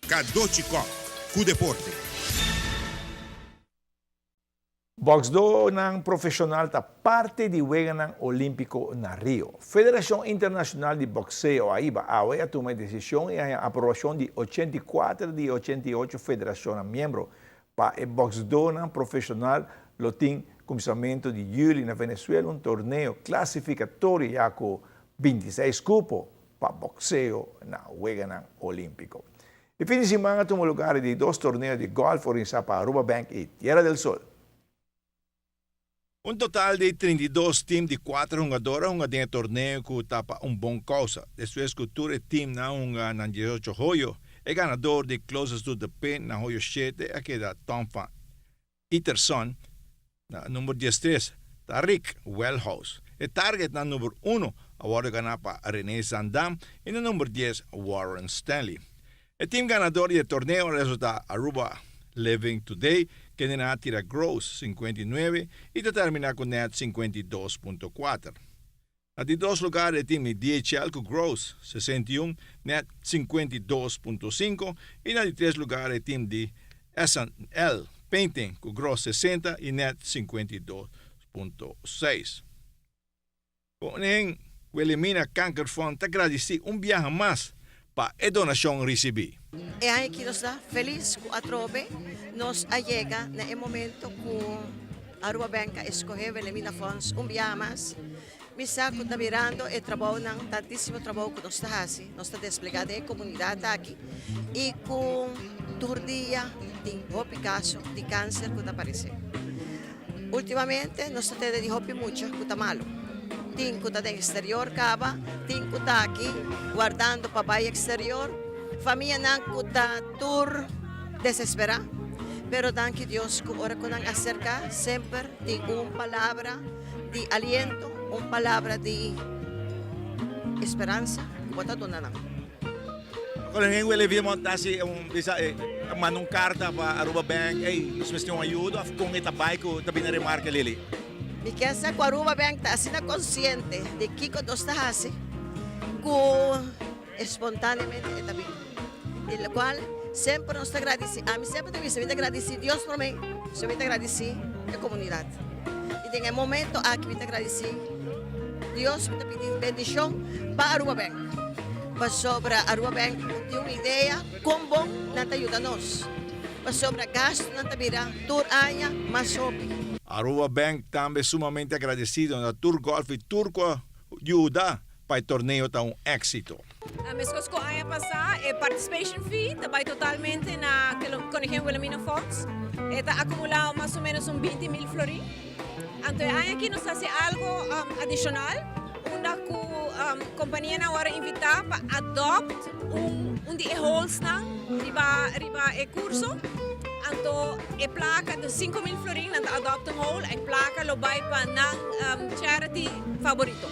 Kadochikov, ku deporte. Boxdo ng profesional ta parte di wega ng Olimpiko na Rio. Federación Internacional de Boxeo AIBA awe at may desisyon e a aprobasyon di 84 di 88 federasyon ng miyembro pa e boxdo ng profesional loting komisamento di Yuli na Venezuela un torneo clasificatorio yako 26 cupo pa boxeo na wega ng Olimpiko. E fin di semana tumulugari di dos torneo di golf orinsa pa Aruba Bank e Tierra del Sol. Un total de 32 teams de 4 jogadores en el torneo que tapa un bom causa. Después que el team na un 18 joyo, el ganador de closest to the pin na joyo 7 queda Tom Van Itterson, na número 13, Rick Wellhouse. El target na número 1 ahora gana para René Zandam y el número 10 Warren Stanley. El team ganador del torneo resulta Aruba Living Today, que na tira gross 59 y termina con net 52.4. A de dos lugares el team de DHL con gross 61, net 52.5 y na de tres lugares el team de S&L Painting con gross 60 y net 52.6. Con el Wilhelmina Cancer Fund te agradeci un viaje más para a donação recibida. E aí que nos está feliz com a trobe, nos allega no momento com a Aruba Bank escolher Wilhelmina Funds dia mais. Misa que está mirando e trabalho ng tantíssimo trabalho que nós está fazendo, nós está desplegado em comunidade aqui e com turdia de hopi caso de câncer que está aparecendo. Ultimamente nós está tendo de hopi muito que está malo. Tem que está no exterior cava, tem que está aqui guardando para baixo exterior. Família não está tur desespera, pero danke Dios que ora que nos acerca sempre tem uma palavra de aliento, uma palavra de esperança que pode donar. Quando alguém vai vir montar manda carta para Aruba Bank, ei, se você tem ajuda, com esta bike, também na remarca Lili. E que essa Aruba Bank está assim consciente de que nós está fazendo, que espontaneamente está bem. E o qual sempre nos agradece, a mim sempre também se me agradece Deus por mim, se me agradece a comunidade. E tem um momento aqui me agradece Deus me pedir bendição para Aruba Bank. Para sobre Aruba Bank tem uma ideia como bom não te ajuda nós. Para sobre gasto não te vira tour aia mais shopping. Aruba Bank também sumamente agradecido na Tour Golf e Turco ajuda para o torneio tá um êxito. Mas que a gente passa é participation fee, também totalmente na Conejero Wilhelmina Funds, está acumulado mais ou menos 20 mil florins. Então a gente nos faz algo adicional, onde a companhia agora invita para adopt de halls na riba e curso. Então a placa de 5 mil florins na adopt hall, a placa lo vai para charity favorito.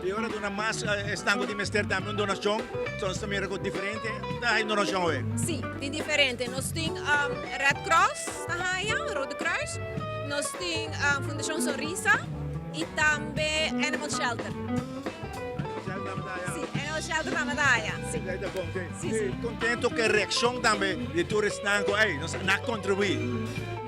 E agora dona mais estango de mestre também uma donação, então também é diferente, da donação é? Sim, é diferente. Nós temos Red Cross, Rode Kruis, nós temos Fundação Sonrisa e também Animal Shelter. Sim, Animal Shelter na medalha. Sim. Sim. Contento que a reação também de todo estango aí, nós contribuir.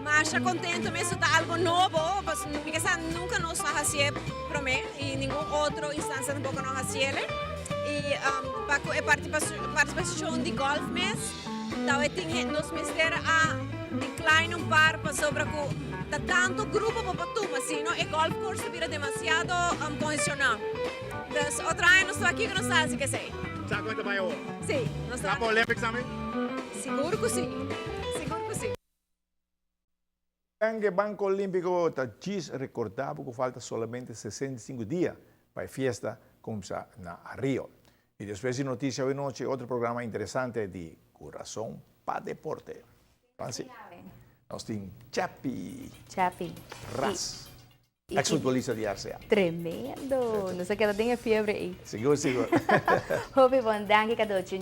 Mas contento mesmo está algo novo, porque nunca nos fazia para mim e nenhuma outra instância também não fazia. E para a participação de golf mesmo, então nós mestre a decline par para sobre que tanto grupo para tu, mas se não é golf course vira demasiado congestionado. Então outra vez nós estamos aqui que nós sabemos que sei. Sabe quanto vai hoje? Sim, nós estamos. Para o Olympics também? Seguro que sim. Seguro que sim. Ang Banco Olímpico Tachis recordaba que falta solamente 65 días para la fiesta comienza na Rio. Y después de Noticias de Noche, otro programa interesante de Corazón para Deporte. Pansi, nos tiene Chapi Ras, ex-futbolista de RCA. Tremendo! Não se queda nem a fiebre aí. Seguro. Hope bom, danke Kadochi.